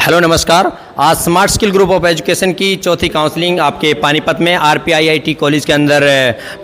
Hello नमस्कार। आज smart skill group of education की चौथी काउंसलिंग आपके पानीपत में RPIIT कॉलेज के अंदर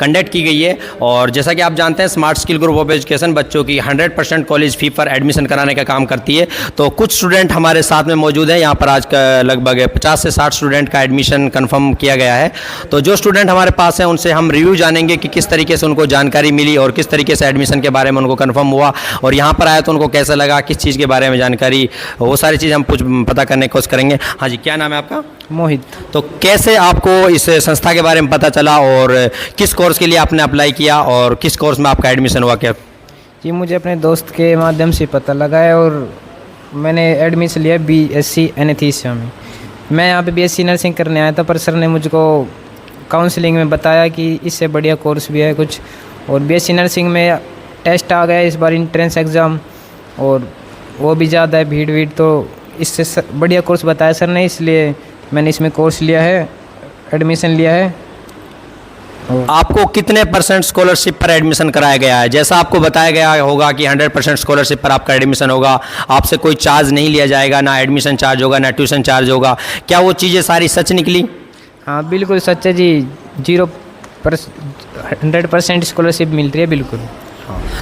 कंडक्ट की गई है। और जैसा कि आप जानते हैं smart skill group of education बच्चों की 100% कॉलेज फ़ी पर एडमिशन कराने का काम करती है। तो कुछ स्टूडेंट हमारे साथ में मौजूद हैं। यहाँ पर आज का लगभग 50 से 60 स्टूडेंट का एडमिशन कन्फर्म किया गया है। तो जो स्टूडेंट हमारे पास हैं उनसे हम रिव्यू जानेंगे कि किस तरीके से उनको जानकारी मिली और किस तरीके से एडमिशन के बारे में उनको कन्फर्म हुआ और यहाँ पर आया तो उनको कैसा लगा, किस चीज़ के बारे में जानकारी, वो सारी चीज़ हम कुछ पता करने की कोशिश करेंगे। हाँ जी, क्या नाम है आपका? मोहित। तो कैसे आपको इस संस्था के बारे में पता चला और किस कोर्स के लिए आपने अप्लाई किया और किस कोर्स में आपका एडमिशन हुआ? क्या जी, मुझे अपने दोस्त के माध्यम से पता लगा है और मैंने एडमिशन लिया BSc एनेस्थीसिया में। मैं यहाँ पे BSc नर्सिंग करने आया था, पर सर ने मुझको काउंसलिंग में बताया कि इससे बढ़िया कोर्स भी है कुछ। और BSc नर्सिंग में टेस्ट आ गया इस बार, इंट्रेंस एग्ज़ाम, और वो भी ज़्यादा है भीड़, तो इससे बढ़िया कोर्स बताया सर ने, इसलिए मैंने इसमें कोर्स लिया है, एडमिशन लिया है। आपको कितने % स्कॉलरशिप पर एडमिशन कराया गया है? जैसा आपको बताया गया होगा कि 100% स्कॉलरशिप पर आपका एडमिशन होगा, आपसे कोई चार्ज नहीं लिया जाएगा, ना एडमिशन चार्ज होगा ना ट्यूशन चार्ज होगा। क्या वो चीज़ें सारी सच निकली? हाँ बिल्कुल सच है जी। 100% स्कॉलरशिप मिल रही है बिल्कुल।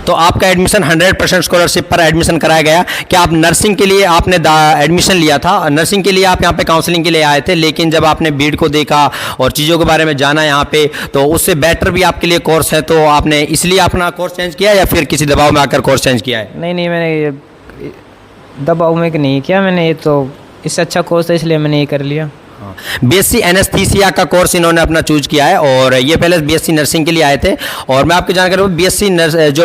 तो आपका एडमिशन 100% स्कॉलरशिप पर एडमिशन कराया गया। क्या आप नर्सिंग के लिए आपने एडमिशन लिया था? नर्सिंग के लिए आप यहाँ पे काउंसलिंग के लिए आए थे, लेकिन जब आपने भीड़ को देखा और चीज़ों के बारे में जाना यहाँ पे, तो उससे बेटर भी आपके लिए कोर्स है, तो आपने इसलिए अपना कोर्स चेंज किया या फिर किसी दबाव में आकर कोर्स चेंज किया है? नहीं, मैंने दबाव में नहीं किया, मैंने ये तो इससे अच्छा कोर्स है इसलिए मैंने ये कर लिया। BSc एनेस्थीसिया का कोर्स इन्होंने अपना चूज किया है और ये पहले BSc नर्सिंग के लिए आए थे। और मैं आपको जानकारी दूँ,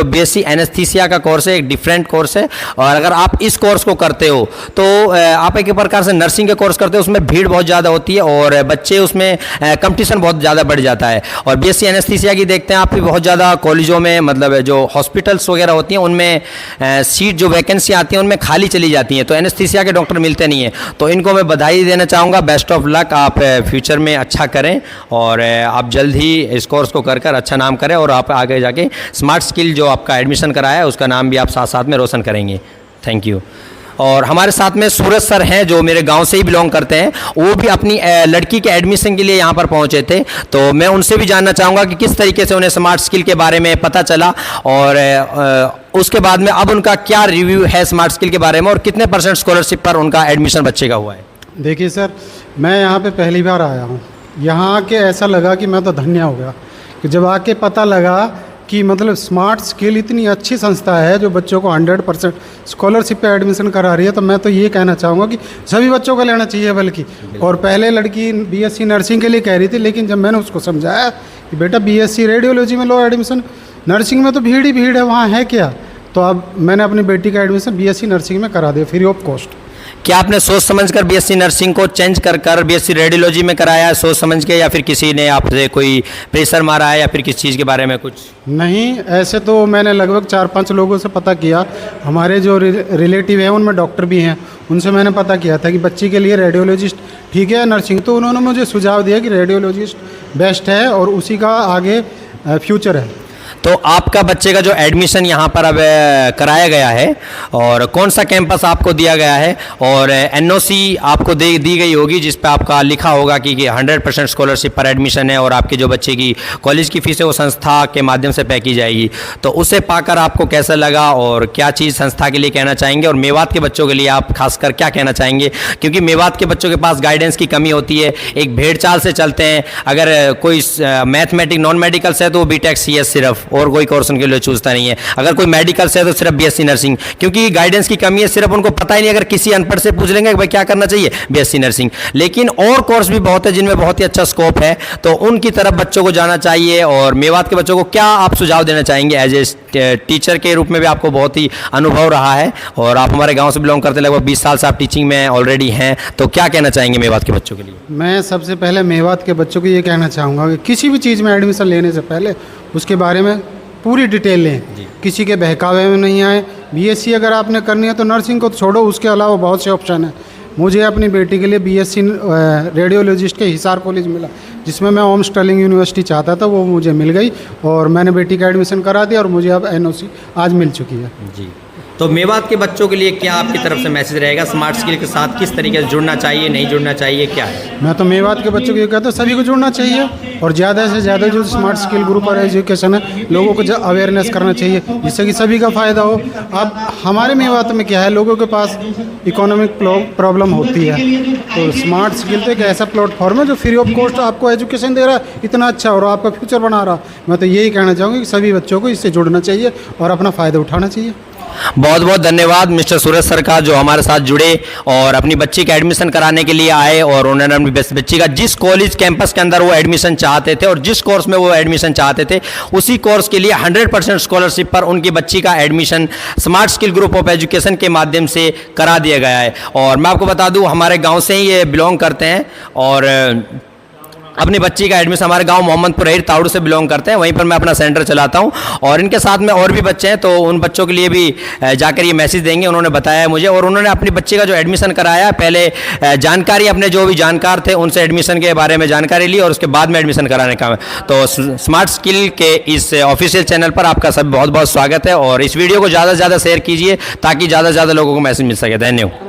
BSc एनेस्थीसिया का कोर्स है, एक डिफरेंट कोर्स है। और अगर आप इस कोर्स को करते हो तो आप एक प्रकार से नर्सिंग के कोर्स करते हो, उसमें भीड़ बहुत ज़्यादा होती है और बच्चे उसमें कंपटीशन बहुत ज़्यादा बढ़ जाता है। और BSc एनेस्थीसिया की देखते हैं आप भी बहुत ज़्यादा कॉलेजों में, मतलब जो हॉस्पिटल्स वगैरह होती हैं उनमें सीट जो वैकेंसी आती हैं उनमें खाली चली जाती हैं, तो एनेस्थीसिया के डॉक्टर मिलते नहीं हैं। तो इनको मैं बधाई देना चाहूँगा, बेस्ट ऑफ लक, आप फ्यूचर में अच्छा करें और आप जल्द ही इस कोर्स को कर अच्छा नाम करें और आप आगे जाके स्मार्ट स्किल जो आपका एडमिशन कराया है उसका नाम भी आप साथ साथ में रोशन करेंगे। Thank you. और हमारे साथ में सूरज सर हैं जो मेरे गांव से ही बिलोंग करते हैं, वो भी अपनी लड़की के एडमिशन के लिए यहाँ पर पहुँचे थे। तो मैं उनसे भी जानना चाहूँगा कि किस तरीके से उन्हें स्मार्ट स्किल के बारे में पता चला और उसके बाद में अब उनका क्या रिव्यू है स्मार्ट स्किल के बारे में और कितने % स्कॉलरशिप पर उनका एडमिशन बच्चे का हुआ है। देखिए सर, मैं यहाँ पे पहली बार आया हूँ। यहाँ आके ऐसा लगा कि मैं तो धन्य हो गया कि जब आके पता लगा कि मतलब स्मार्ट स्किल इतनी अच्छी संस्था है जो बच्चों को 100% स्कॉलरशिप पे एडमिशन करा रही है। तो मैं तो ये कहना चाहूँगा कि सभी बच्चों को लेना चाहिए बल्कि। और पहले लड़की BSc नर्सिंग के लिए कह रही थी, लेकिन जब मैंने उसको समझाया कि बेटा BSc रेडियोलॉजी में लो एडमिशन, नर्सिंग में तो भीड़ ही भीड़ है, वहाँ है क्या, तो अब मैंने अपनी बेटी का एडमिशन BSc नर्सिंग में करा दिया फ्री ऑफ कॉस्ट। क्या आपने सोच समझकर BSc नर्सिंग को चेंज कर BSc रेडियोलॉजी में कराया है सोच समझ के, या फिर किसी ने आपसे कोई प्रेशर मारा है या फिर किस चीज़ के बारे में कुछ? नहीं, ऐसे तो मैंने लगभग 4-5 लोगों से पता किया। हमारे जो रिलेटिव हैं उनमें डॉक्टर भी हैं, उनसे मैंने पता किया था कि बच्ची के लिए रेडियोलॉजिस्ट ठीक है नर्सिंग, तो उन्होंने मुझे सुझाव दिया कि रेडियोलॉजिस्ट बेस्ट है और उसी का आगे फ्यूचर है। तो आपका बच्चे का जो एडमिशन यहाँ पर अब कराया गया है और कौन सा कैंपस आपको दिया गया है और NOC आपको दी गई होगी जिस पे आपका लिखा होगा कि 100% स्कॉलरशिप पर एडमिशन है और आपके जो बच्चे की कॉलेज की फ़ीस है वो संस्था के माध्यम से पे की जाएगी। तो उसे पाकर आपको कैसा लगा और क्या चीज़ संस्था के लिए कहना चाहेंगे और मेवात के बच्चों के लिए आप खासकर क्या कहना चाहेंगे? क्योंकि मेवात के बच्चों के पास गाइडेंस की कमी होती है, एक भेड़ चाल से चलते हैं। अगर कोई मैथमेटिक नॉन मेडिकल्स है तो वो BTech CS सिर्फ, और कोई कोर्स उनके लिए चूजता नहीं है। अगर कोई मेडिकल से है तो सिर्फ BSc नर्सिंग, क्योंकि गाइडेंस की कमी है, सिर्फ उनको पता ही नहीं। अगर किसी अनपढ़ से पूछ लेंगे कि भाई क्या करना चाहिए, BSc नर्सिंग। लेकिन और कोर्स भी बहुत है जिनमें बहुत ही अच्छा स्कोप है, तो उनकी तरफ बच्चों को जाना चाहिए। और मेवात के बच्चों को क्या आप सुझाव देना चाहेंगे? एज ए टीचर के रूप में भी आपको बहुत ही अनुभव रहा है और आप हमारे गाँव से बिलोंग करते, लगभग 20 साल से आप टीचिंग में ऑलरेडी हैं, तो क्या कहना चाहेंगे मेवात के बच्चों के लिए? मैं सबसे पहले मेवात के बच्चों को ये कहना चाहूँगा कि किसी भी चीज़ में एडमिशन लेने से पहले उसके बारे में पूरी डिटेल लें, किसी के बहकावे में नहीं आए। BSc अगर आपने करनी है तो नर्सिंग को छोड़ो, उसके अलावा बहुत से ऑप्शन हैं। मुझे अपनी बेटी के लिए BSc रेडियोलॉजिस्ट के हिसार कॉलेज मिला, जिसमें मैं ओम स्टर्लिंग यूनिवर्सिटी चाहता था, वो मुझे मिल गई और मैंने बेटी का एडमिशन करा दिया और मुझे अब NOC आज मिल चुकी है। जी, तो मेवात के बच्चों के लिए क्या आपकी तरफ से मैसेज रहेगा, स्मार्ट स्किल के साथ किस तरीके से जुड़ना चाहिए, नहीं जुड़ना चाहिए, क्या है? मैं तो मेवात के बच्चों को ये कहता हूँ सभी को जुड़ना चाहिए और ज़्यादा से ज़्यादा जो स्मार्ट स्किल ग्रुप और एजुकेशन है लोगों को अवेयरनेस करना चाहिए जिससे कि सभी का फ़ायदा हो। अब हमारे मेवात में क्या है, लोगों के पास इकोनॉमिक प्रॉब्लम होती है, तो स्मार्ट स्किल तो एक ऐसा प्लेटफॉर्म है जो फ्री ऑफ कॉस्ट आपको एजुकेशन दे रहा है इतना अच्छा और आपका फ्यूचर बना रहा। मैं तो यही कहना चाहूँगा कि सभी बच्चों को इससे जुड़ना चाहिए और अपना फ़ायदा उठाना चाहिए। बहुत बहुत धन्यवाद मिस्टर सूरज सर का, जो हमारे साथ जुड़े और अपनी बच्ची का एडमिशन कराने के लिए आए और उन्होंने अपनी बच्ची का जिस कॉलेज कैंपस के अंदर वो एडमिशन चाहते थे और जिस कोर्स में वो एडमिशन चाहते थे उसी कोर्स के लिए 100% स्कॉलरशिप पर उनकी बच्ची का admission smart skill group of education के माध्यम से करा दिया गया है। और मैं आपको बता दूं हमारे गाँव से ही ये बिलोंग करते हैं और अपनी बच्ची का एडमिशन हमारे गांव मोहम्मदपुर हेर ताउड़ से बिलोंग करते हैं, वहीं पर मैं अपना सेंटर चलाता हूं और इनके साथ में और भी बच्चे हैं, तो उन बच्चों के लिए भी जाकर ये मैसेज देंगे। उन्होंने बताया है मुझे और उन्होंने अपनी बच्ची का जो एडमिशन कराया पहले जानकारी अपने जो भी जानकार थे उनसे एडमिशन के बारे में जानकारी ली और उसके बाद में एडमिशन कराने का। तो स्मार्ट स्किल के इस ऑफिशियल चैनल पर आपका सब बहुत बहुत स्वागत है और इस वीडियो को ज़्यादा से ज़्यादा शेयर कीजिए ताकि ज़्यादा से ज़्यादा लोगों को मैसेज मिल सके। धन्यवाद।